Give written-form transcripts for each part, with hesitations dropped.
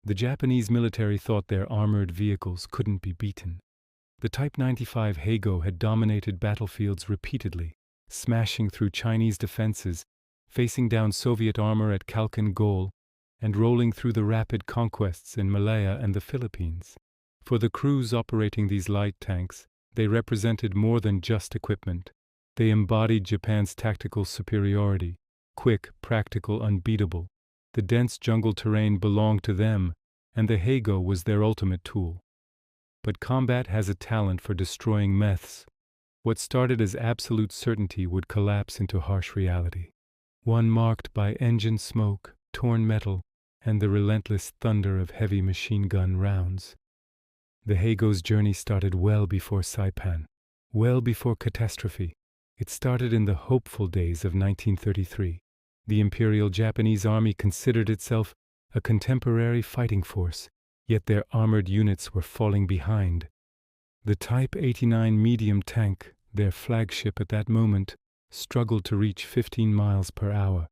The Japanese military thought their armored vehicles couldn't be beaten. The Type 95 Heigo had dominated battlefields repeatedly, smashing through Chinese defenses, facing down Soviet armor at Khalkhin Gol, and rolling through the rapid conquests in Malaya and the Philippines. For the crews operating these light tanks, they represented more than just equipment. They embodied Japan's tactical superiority, quick, practical, unbeatable. The dense jungle terrain belonged to them, and the Heigo was their ultimate tool. But combat has a talent for destroying myths. What started as absolute certainty would collapse into harsh reality, one marked by engine smoke, torn metal, and the relentless thunder of heavy machine gun rounds. The Heigo's journey started well before Saipan, well before catastrophe. It started in the hopeful days of 1933. The Imperial Japanese Army considered itself a contemporary fighting force, yet their armored units were falling behind. The Type 89 medium tank, their flagship at that moment, struggled to reach 15 miles per hour.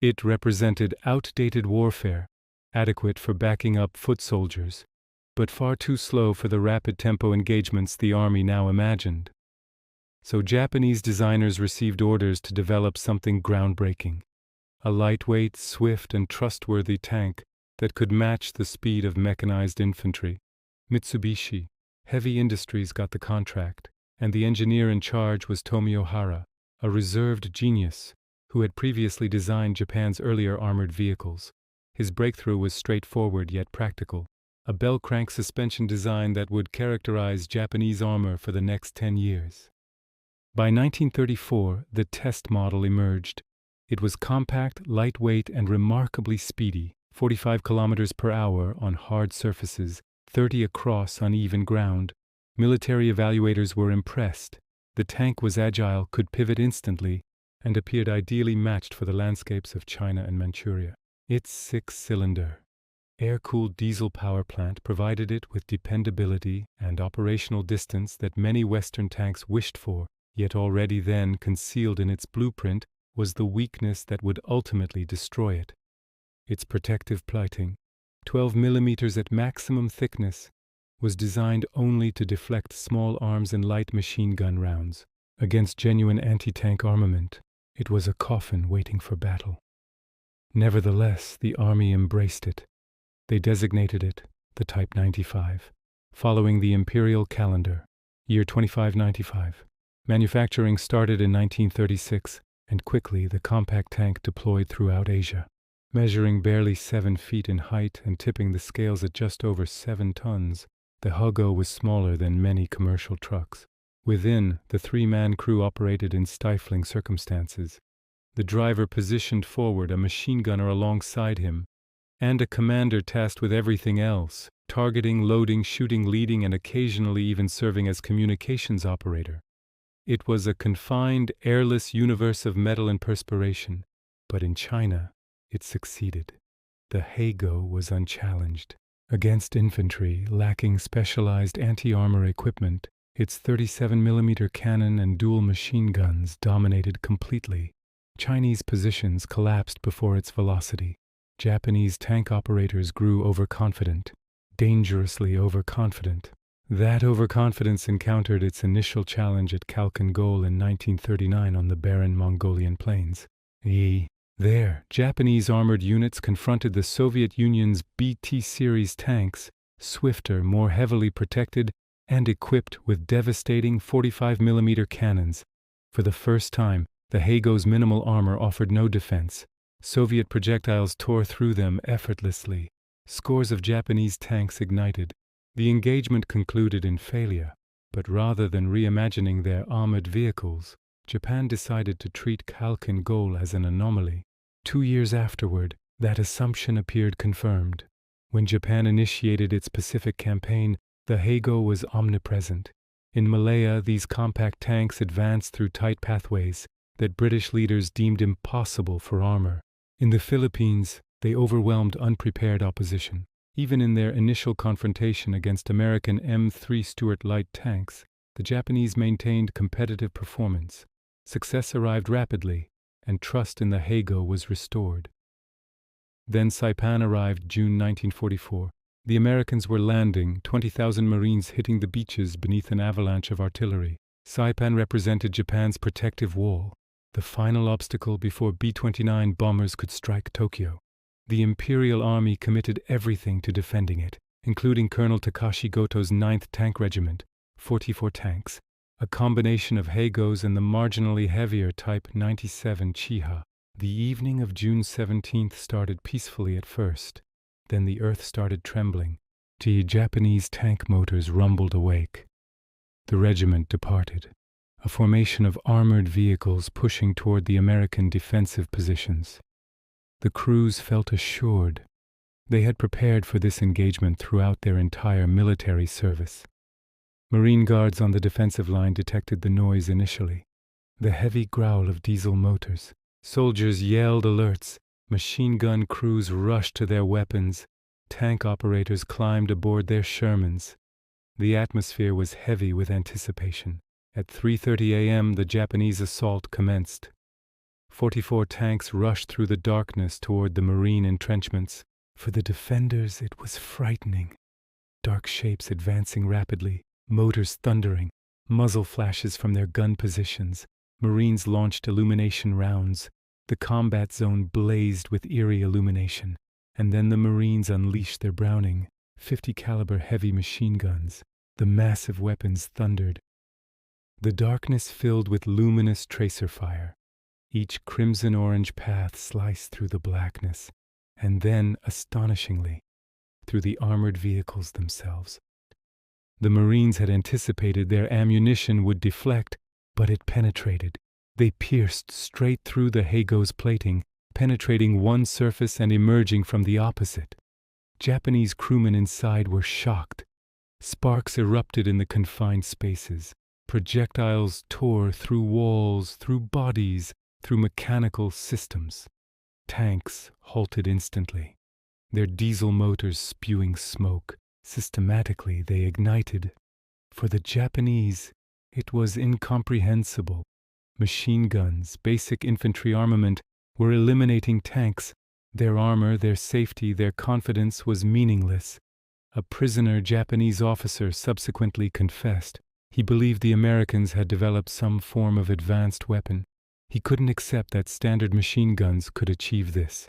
It represented outdated warfare, adequate for backing up foot soldiers, but far too slow for the rapid tempo engagements the Army now imagined. So Japanese designers received orders to develop something groundbreaking, a lightweight, swift, and trustworthy tank that could match the speed of mechanized infantry. Mitsubishi Heavy Industries got the contract, and the engineer in charge was Tomio Hara, a reserved genius who had previously designed Japan's earlier armored vehicles. His breakthrough was straightforward yet practical, a bell-crank suspension design that would characterize Japanese armor for the next 10 years. By 1934, the test model emerged. It was compact, lightweight, and remarkably speedy, 45 kilometers per hour on hard surfaces, 30 across uneven ground. Military evaluators were impressed. The tank was agile, could pivot instantly, and appeared ideally matched for the landscapes of China and Manchuria. Its six-cylinder, air-cooled diesel power plant provided it with dependability and operational distance that many Western tanks wished for, yet already then concealed in its blueprint was the weakness that would ultimately destroy it. Its protective plating, 12 millimeters at maximum thickness, was designed only to deflect small arms and light machine gun rounds. Against genuine anti-tank armament, it was a coffin waiting for battle. Nevertheless, the Army embraced it. They designated it the Type 95, following the imperial calendar, year 2595. Manufacturing started in 1936, and quickly the compact tank deployed throughout Asia. Measuring barely 7 feet in height and tipping the scales at just over 7 tons, the Heigo was smaller than many commercial trucks. Within, the 3-man crew operated in stifling circumstances. The driver positioned forward, a machine gunner alongside him, and a commander tasked with everything else, targeting, loading, shooting, leading, and occasionally even serving as communications operator. It was a confined, airless universe of metal and perspiration, but in China, it succeeded. The Heigo was unchallenged. Against infantry lacking specialized anti-armor equipment, its 37mm cannon and dual machine guns dominated completely. Chinese positions collapsed before its velocity. Japanese tank operators grew overconfident, dangerously overconfident. That overconfidence encountered its initial challenge at Khalkhin Gol in 1939 on the barren Mongolian plains. There, Japanese armored units confronted the Soviet Union's BT-series tanks, swifter, more heavily protected, and equipped with devastating 45mm cannons. For the first time, the Heigo's minimal armor offered no defense. Soviet projectiles tore through them effortlessly. Scores of Japanese tanks ignited. The engagement concluded in failure, but rather than reimagining their armored vehicles, Japan decided to treat Khalkhin Gol as an anomaly. 2 years afterward, that assumption appeared confirmed. When Japan initiated its Pacific campaign, the Heigo was omnipresent. In Malaya, these compact tanks advanced through tight pathways that British leaders deemed impossible for armor. In the Philippines, they overwhelmed unprepared opposition. Even in their initial confrontation against American M3 Stuart light tanks, the Japanese maintained competitive performance. Success arrived rapidly, and trust in the Heigo was restored. Then Saipan arrived June 1944. The Americans were landing, 20,000 Marines hitting the beaches beneath an avalanche of artillery. Saipan represented Japan's protective wall, the final obstacle before B-29 bombers could strike Tokyo. The Imperial Army committed everything to defending it, including Colonel Takashi Goto's 9th Tank Regiment, 44 tanks, a combination of Heigos and the marginally heavier Type 97 Chiha. The evening of June 17th started peacefully at first. Then the earth started trembling. Japanese tank motors rumbled awake. The regiment departed, a formation of armored vehicles pushing toward the American defensive positions. The crews felt assured. They had prepared for this engagement throughout their entire military service. Marine guards on the defensive line detected the noise initially, the heavy growl of diesel motors. Soldiers yelled alerts. Machine gun crews rushed to their weapons. Tank operators climbed aboard their Shermans. The atmosphere was heavy with anticipation. At 3:30 a.m., the Japanese assault commenced. 44 tanks rushed through the darkness toward the Marine entrenchments. For the defenders, it was frightening. Dark shapes advancing rapidly, motors thundering, muzzle flashes from their gun positions. Marines launched illumination rounds. The combat zone blazed with eerie illumination, and then the Marines unleashed their Browning, 50 caliber heavy machine guns. The massive weapons thundered. The darkness filled with luminous tracer fire. Each crimson-orange path sliced through the blackness, and then, astonishingly, through the armored vehicles themselves. The Marines had anticipated their ammunition would deflect, but it penetrated. They pierced straight through the Heigo's plating, penetrating one surface and emerging from the opposite. Japanese crewmen inside were shocked. Sparks erupted in the confined spaces. Projectiles tore through walls, through bodies, through mechanical systems. Tanks halted instantly, their diesel motors spewing smoke. Systematically they ignited. For the Japanese, it was incomprehensible. Machine guns, basic infantry armament, were eliminating tanks. Their armor, their safety, their confidence was meaningless. A prisoner Japanese officer subsequently confessed. He believed the Americans had developed some form of advanced weapon. He couldn't accept that standard machine guns could achieve this.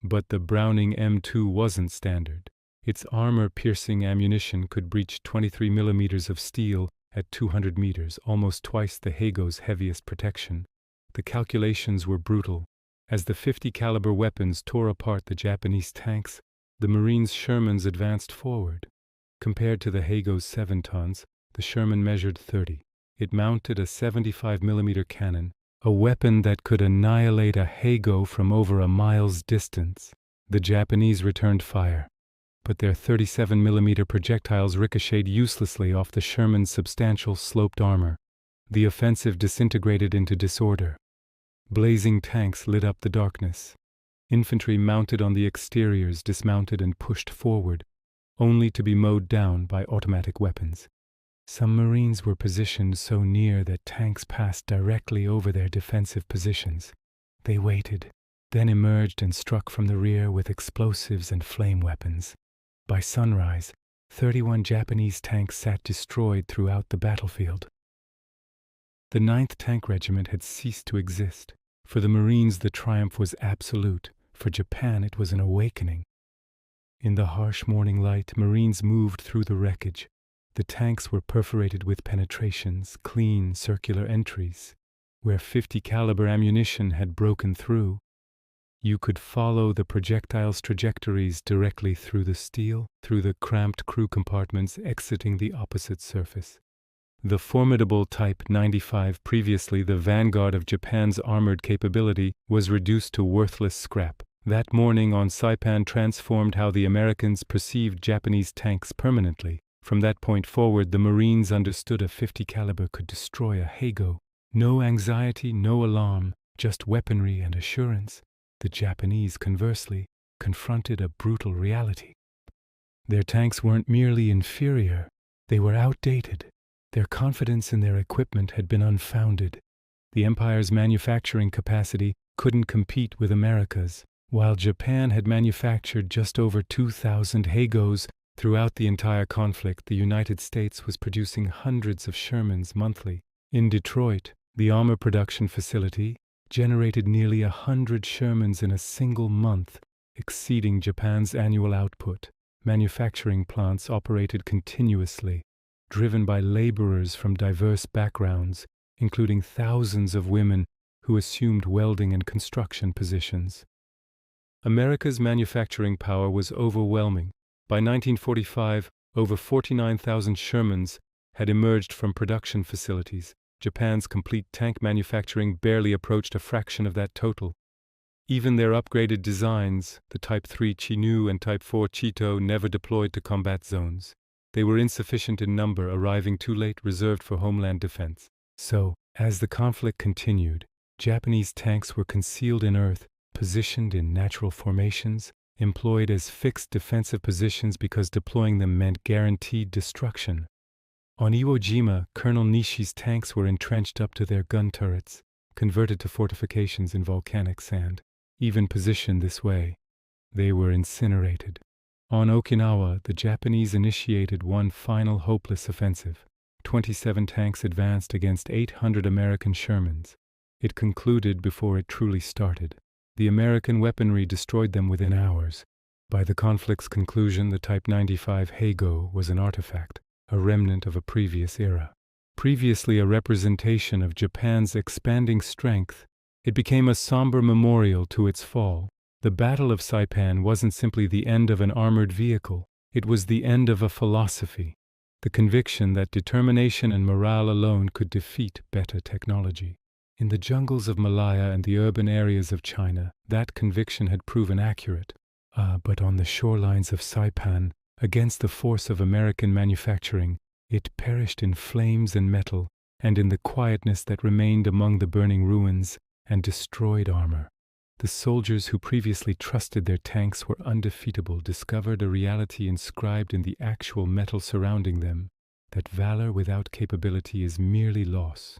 But the Browning M2 wasn't standard. Its armor-piercing ammunition could breach 23 millimeters of steel at 200 meters, almost twice the Heigo's heaviest protection. The calculations were brutal. As the 50 caliber weapons tore apart the Japanese tanks, the Marines' Shermans advanced forward. Compared to the Heigo's 7 tons, the Sherman measured 30. It mounted a 75 millimeter cannon, a weapon that could annihilate a Heigo from over a mile's distance. The Japanese returned fire, but their 37 millimeter projectiles ricocheted uselessly off the Sherman's substantial sloped armor. The offensive disintegrated into disorder. Blazing tanks lit up the darkness. Infantry mounted on the exteriors dismounted and pushed forward, only to be mowed down by automatic weapons. Some Marines were positioned so near that tanks passed directly over their defensive positions. They waited, then emerged and struck from the rear with explosives and flame weapons. By sunrise, 31 Japanese tanks sat destroyed throughout the battlefield. The 9th Tank Regiment had ceased to exist. For the Marines, the triumph was absolute. For Japan, it was an awakening. In the harsh morning light, Marines moved through the wreckage. The tanks were perforated with penetrations, clean circular entries. Where 50 caliber ammunition had broken through, you could follow the projectiles' trajectories directly through the steel, through the cramped crew compartments exiting the opposite surface. The formidable Type 95, previously the vanguard of Japan's armored capability, was reduced to worthless scrap. That morning on Saipan transformed how the Americans perceived Japanese tanks permanently. From that point forward, the Marines understood a 50 caliber could destroy a Heigo. No anxiety, no alarm, just weaponry and assurance. The Japanese, conversely, confronted a brutal reality. Their tanks weren't merely inferior, they were outdated. Their confidence in their equipment had been unfounded. The Empire's manufacturing capacity couldn't compete with America's. While Japan had manufactured just over 2,000 Heigos throughout the entire conflict, the United States was producing hundreds of Shermans monthly. In Detroit, the armor production facility generated nearly 100 Shermans in a single month, exceeding Japan's annual output. Manufacturing plants operated continuously, driven by laborers from diverse backgrounds, including thousands of women who assumed welding and construction positions. America's manufacturing power was overwhelming. By 1945, over 49,000 Shermans had emerged from production facilities. Japan's complete tank manufacturing barely approached a fraction of that total. Even their upgraded designs, the Type 3 Chinu and Type 4 Chito, never deployed to combat zones. They were insufficient in number, arriving too late, reserved for homeland defense. So, as the conflict continued, Japanese tanks were concealed in earth, positioned in natural formations, employed as fixed defensive positions because deploying them meant guaranteed destruction. On Iwo Jima, Colonel Nishi's tanks were entrenched up to their gun turrets, converted to fortifications in volcanic sand. Even positioned this way, they were incinerated. On Okinawa, the Japanese initiated one final hopeless offensive. 27 tanks advanced against 800 American Shermans. It concluded before it truly started. The American weaponry destroyed them within hours. By the conflict's conclusion, the Type 95 Heigo was an artifact, a remnant of a previous era. Previously a representation of Japan's expanding strength, it became a somber memorial to its fall. The Battle of Saipan wasn't simply the end of an armored vehicle, it was the end of a philosophy, the conviction that determination and morale alone could defeat better technology. In the jungles of Malaya and the urban areas of China, that conviction had proven accurate. But on the shorelines of Saipan, against the force of American manufacturing, it perished in flames and metal, and in the quietness that remained among the burning ruins and destroyed armor. The soldiers who previously trusted their tanks were undefeatable discovered a reality inscribed in the actual metal surrounding them, that valor without capability is merely loss.